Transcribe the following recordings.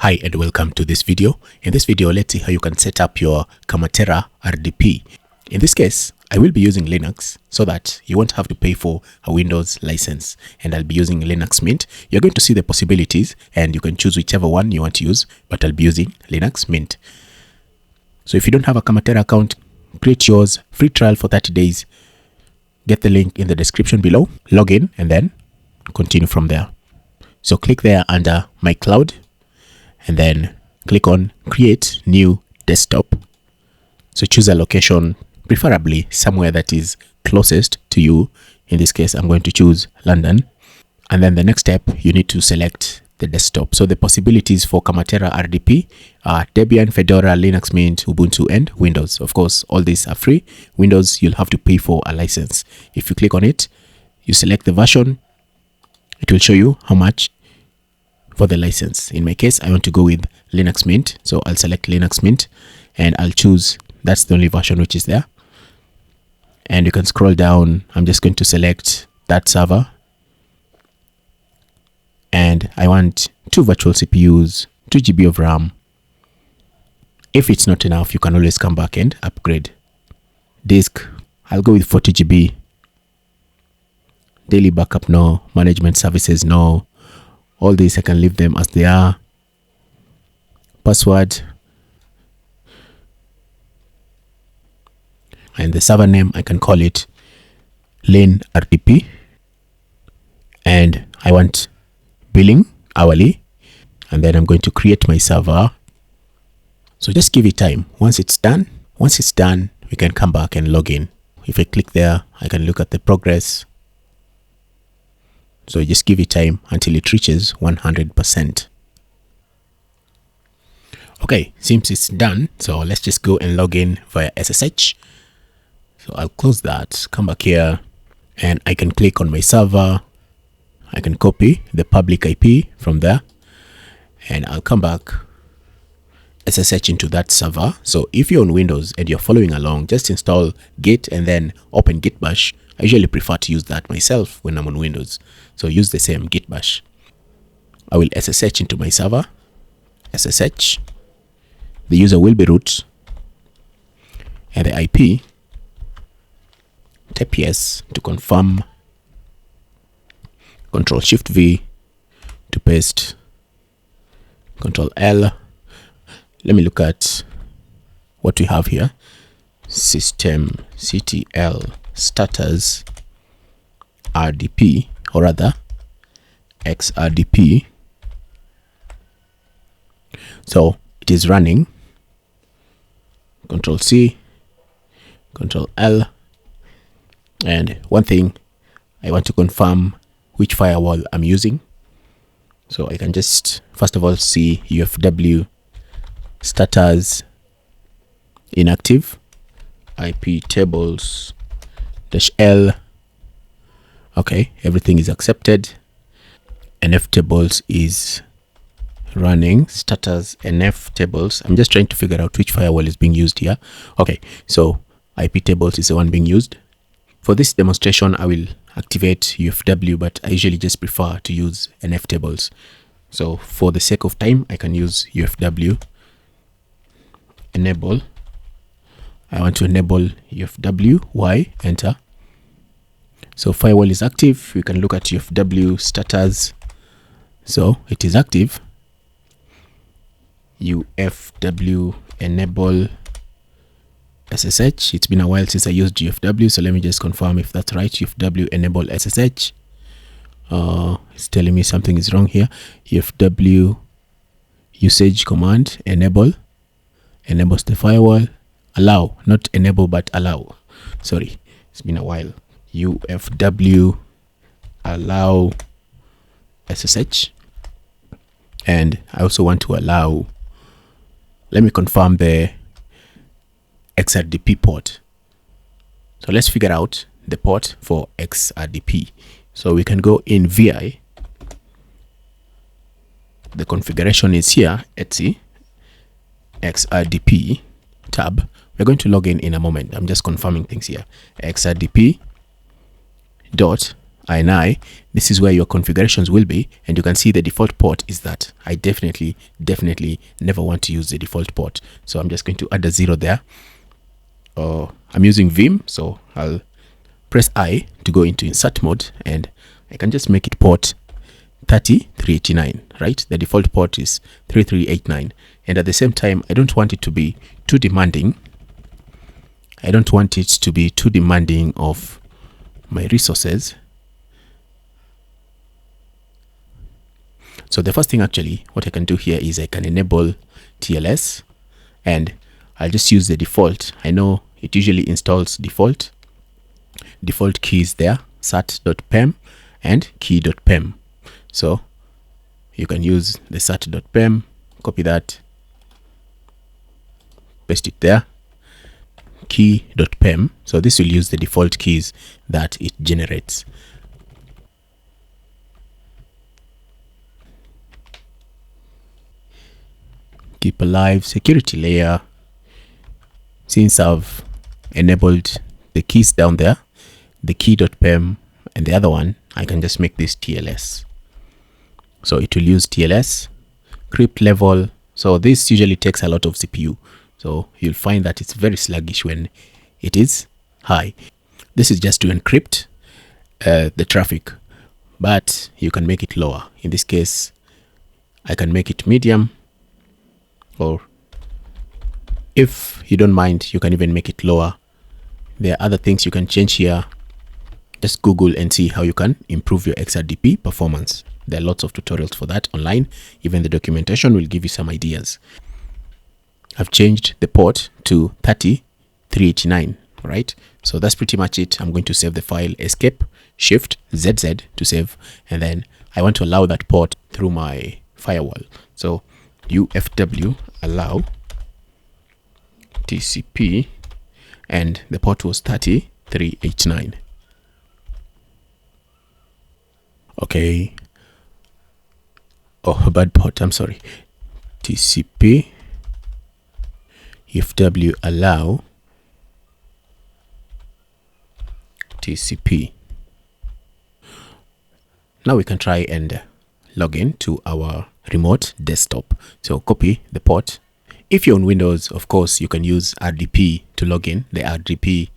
Hi and welcome to this video. In this video, let's see how you can set up your Kamatera RDP. In this case, I will be using Linux so that you won't have to pay for a Windows license, and I'll be using Linux Mint. You're going to see the possibilities and you can choose whichever one you want to use, but I'll be using Linux Mint. So if you don't have a Kamatera account, create yours, free trial for 30 days. Get the link in the description below, log in and then continue from there. So click there under My Cloud and then click on Create New Desktop. So choose a location, preferably somewhere that is closest to you. In this case, I'm going to choose London. And then the next step, you need to select the desktop. So the possibilities for Kamatera RDP are Debian, Fedora, Linux Mint, Ubuntu, and Windows. Of course, all these are free. Windows, you'll have to pay for a license. If you click on it, you select the version, it will show you how much for the license. In my case, I want to go with Linux Mint, so I'll select Linux Mint and I'll choose, that's the only version which is there. And you can scroll down. I'm just going to select that server, and I want 2 virtual CPUs, 2 GB of RAM. If it's not enough, you can always come back and upgrade. Disk, I'll go with 40 GB. Daily backup, no. Management services, no. All these I can leave them as they are. Password. And the server name, I can call it Lin RDP. And I want billing hourly. And then I'm going to create my server. So just give it time. Once it's done, we can come back and log in. If I click there, I can look at the progress. So just give it time until it reaches 100%. Okay, seems it's done. So let's just go and log in via SSH. So I'll close that, come back here, and I can click on my server. I can copy the public IP from there, and I'll come back, SSH into that server. So if you're on Windows and you're following along, just install Git and then open Git Bash. I usually prefer to use that myself when I'm on Windows. So use the same Git Bash. I will SSH into my server. SSH. The user will be root. And the IP. Type yes to confirm. Ctrl-Shift-V to paste. Ctrl-L. Let me look at what we have here. Systemctl status RDP, or rather XRDP. So it is running. Ctrl-C, Ctrl-L. And one thing, I want to confirm which firewall I'm using. So I can just first of all see UFW status inactive, IP tables -L. Okay, everything is accepted. NF tables is running. Status NF tables. I'm just trying to figure out which firewall is being used here. Okay, so IP tables is the one being used. For this demonstration, I will activate UFW, but I usually just prefer to use NF tables. So for the sake of time, I can use UFW. Enable. I want to enable UFW. Y, enter. So firewall is active. We can look at UFW status. So it is active. UFW enable SSH. It's been a while since I used UFW, so let me just confirm if that's right. UFW enable SSH. It's telling me something is wrong here. UFW usage command enable enables the firewall. Allow, not enable but allow. Sorry, it's been a while. UFW allow SSH. And I also want to allow, let me confirm the XRDP port. So let's figure out the port for XRDP. So we can go in VI. The configuration is here, etc. XRDP tab. We're going to log in a moment. I'm just confirming things here. XRDP dot INI, this is where your configurations will be, and you can see the default port is that. I definitely never want to use the default port, so I'm just going to add a 0 there. I'm using Vim, so I'll press I to go into insert mode, and I can just make it port 30389, right? The default port is 3389, and at the same time I don't want it to be too demanding. I don't want it to be too demanding of my resources. So the first thing, actually, what I can do here is I can enable TLS, and I'll just use the default. I know it usually installs default keys there, sat.pem and key.pem. So you can use the sat.pem, copy that, paste it there, key.pem. So this will use the default keys that it generates. Keep alive security layer. Since I've enabled the keys down there, the key.pem and the other one, I can just make this TLS. So it will use TLS, crypt level. So this usually takes a lot of CPU. So you'll find that it's very sluggish when it is high. This is just to encrypt the traffic, but you can make it lower. In this case, I can make it medium, or if you don't mind, you can even make it lower. There are other things you can change here. Just Google and see how you can improve your XRDP performance. There are lots of tutorials for that online. Even the documentation will give you some ideas. I've changed the port to 30389, right? So that's pretty much it. I'm going to save the file, escape, shift, ZZ to save, and then I want to allow that port through my firewall. So UFW allow TCP, and the port was 30389. Okay. Oh, bad port, I'm sorry. TCP UFW allow TCP. Now we can try and log in to our remote desktop. So copy the port. If you're on Windows, of course, you can use RDP to log in. The RDP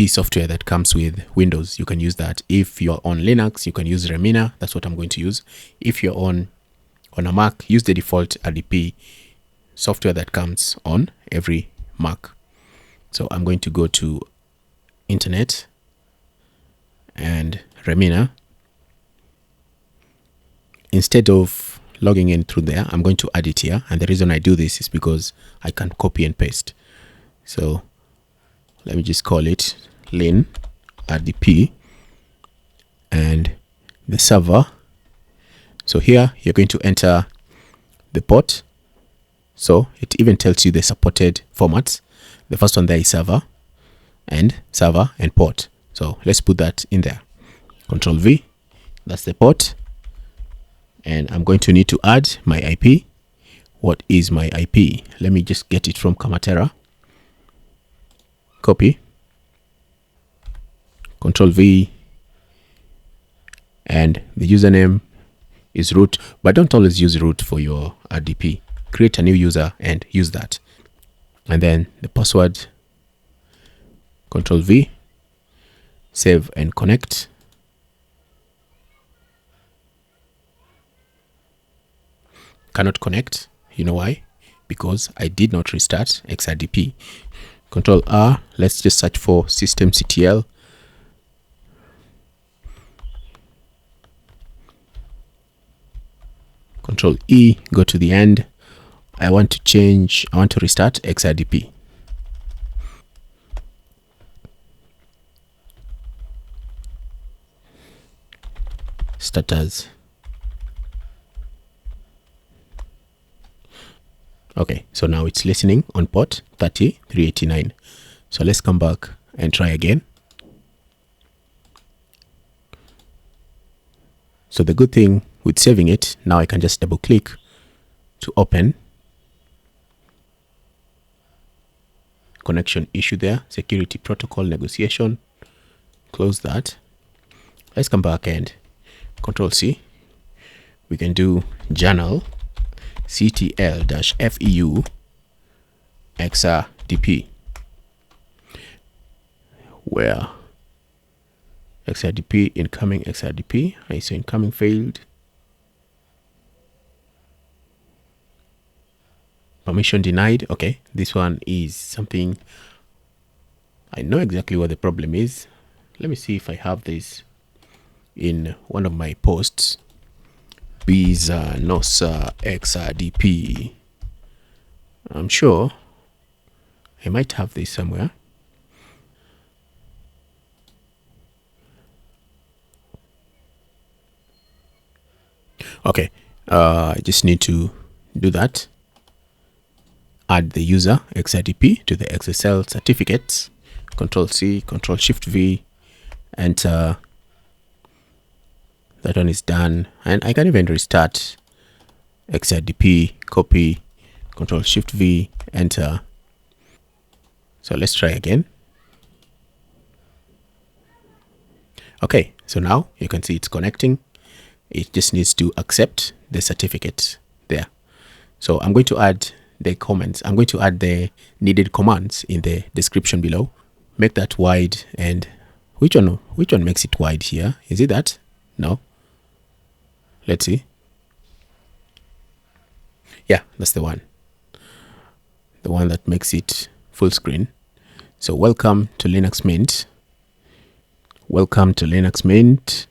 software that comes with Windows, you can use that. If you're on Linux, you can use Remina. That's what I'm going to use. If you're on a Mac, use the default RDP software that comes on every Mac. So I'm going to go to Internet and Remina. Instead of logging in through there, I'm going to add it here, and the reason I do this is because I can copy and paste. So let me just call it Lin RDP and the server. So here you're going to enter the port. So it even tells you the supported formats. The first one there is server and port. So let's put that in there. Control V, that's the port. And I'm going to need to add my IP. What is my IP? Let me just get it from Kamatera. Copy. Control V. And the username is root, but don't always use root for your RDP. Create a new user and use that. And then the password, Control V, save and connect. Cannot connect. You know why? Because I did not restart XRDP. Control R, let's just search for systemctl. Control E, go to the end. I want to restart XRDP. Status. Okay, so now it's listening on port 30389. So let's come back and try again. So the good thing with saving it, now I can just double click to open. Connection issue there, security protocol negotiation. Close that. let's come back and Control C. We can do journal ctl-feu XRDP, where XRDP incoming XRDP. I say incoming failed. Permission denied. Okay, this one is something I know exactly what the problem is. Let me see if I have this in one of my posts. Bisa Nosa XRDP. I'm sure I might have this somewhere. Okay, I just need to do that. Add the user XRDP to the XSL certificates. Control C, Control Shift V, enter. That one is done, and I can even restart XRDP, copy, Control Shift V, enter. So let's try again. Okay, so now you can see it's connecting. It just needs to accept the certificate there. So I'm going to add the comments. I'm going to add the needed commands in the description below. Make that wide, and which one makes it wide here? Is it that? No. Let's see. Yeah, that's the one. The one that makes it full screen. So welcome to Linux Mint. Welcome to Linux Mint.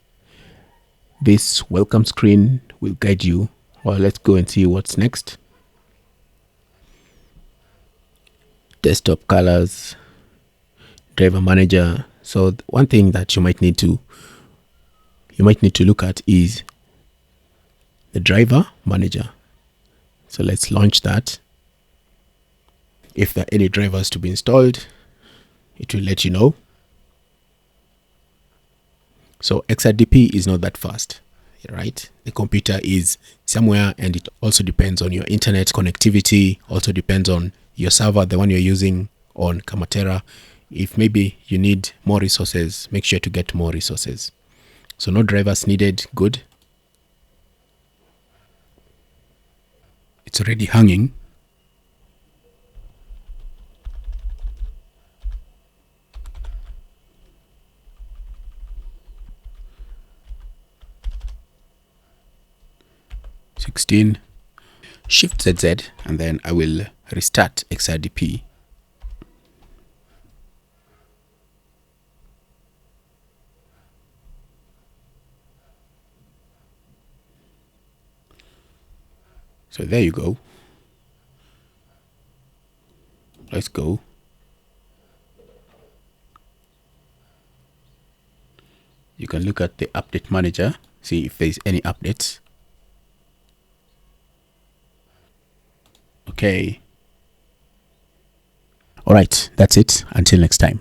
This welcome screen will guide you. Well, let's go and see what's next. Desktop colors, driver manager. So one thing that you might need to look at is the driver manager. So let's launch that. If there are any drivers to be installed, it will let you know. So XRDP is not that fast, right? The computer is somewhere, and it also depends on your internet connectivity, also depends on your server, the one you're using on Kamatera. If maybe you need more resources, make sure to get more resources. So no drivers needed, good. It's already hanging. Shift ZZ, and then I will restart XRDP. So there you go. Let's go. You can look at the update manager, see if there's any updates. Okay. All right, that's it. Until next time.